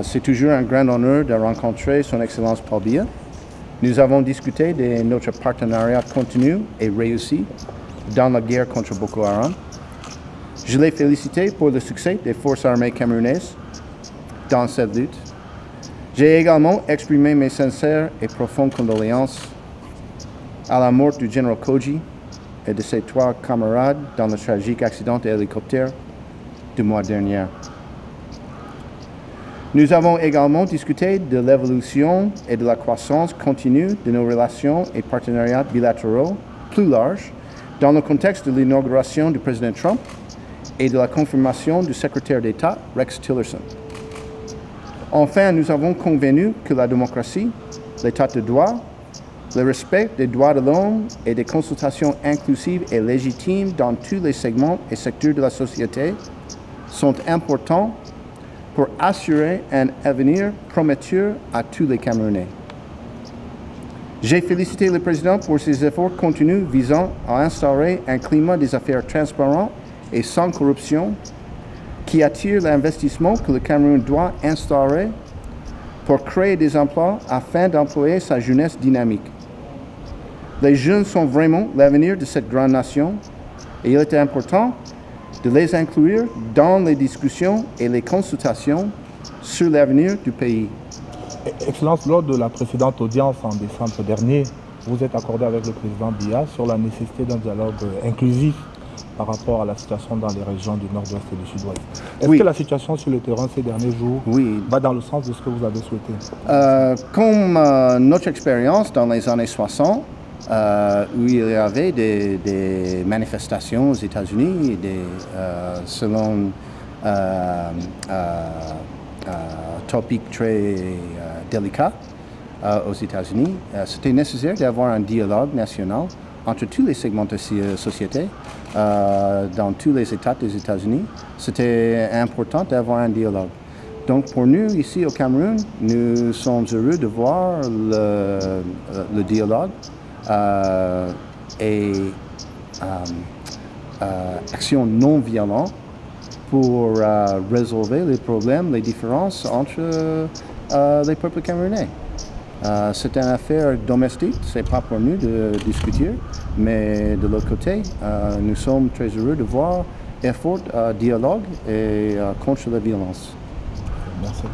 C'est toujours un grand honneur de rencontrer Son Excellence Paul Biya. Nous avons discuté de notre partenariat continu et réussi dans la guerre contre Boko Haram. Je l'ai félicité pour le succès des forces armées camerounaises dans cette lutte. J'ai également exprimé mes sincères et profondes condoléances à la mort du général Koji et de ses 3 camarades dans le tragique accident d'hélicoptère du mois dernier. Nous avons également discuté de l'évolution et de la croissance continue de nos relations et partenariats bilatéraux plus larges dans le contexte de l'inauguration du président Trump et de la confirmation du secrétaire d'État Rex Tillerson. Enfin, nous avons convenu que la démocratie, l'état de droit, le respect des droits de l'homme et des consultations inclusives et légitimes dans tous les segments et secteurs de la société sont importants pour assurer un avenir prometteur à tous les Camerounais. J'ai félicité le président pour ses efforts continus visant à instaurer un climat des affaires transparent et sans corruption qui attire l'investissement que le Cameroun doit instaurer pour créer des emplois afin d'employer sa jeunesse dynamique. Les jeunes sont vraiment l'avenir de cette grande nation et il était important de les inclure dans les discussions et les consultations sur l'avenir du pays. Excellence, lors de la précédente audience en décembre dernier, vous êtes accordé avec le président Biya sur la nécessité d'un dialogue inclusif par rapport à la situation dans les régions du nord-ouest et du sud-ouest. Est-ce que la situation sur le terrain ces derniers jours va dans le sens de ce que vous avez souhaité? Comme notre expérience dans les années 60, où il y avait des manifestations aux États-Unis, selon topics très délicats aux États-Unis, c'était nécessaire d'avoir un dialogue national entre tous les segments de la société, dans tous les États des États-Unis. C'était important d'avoir un dialogue. Donc pour nous, ici au Cameroun, nous sommes heureux de voir le dialogue et action non violente pour résoudre les problèmes, les différences entre les peuples camerounais. C'est une affaire domestique, ce n'est pas pour nous de discuter, mais de l'autre côté, nous sommes très heureux de voir effort dialogue et contre la violence. Merci.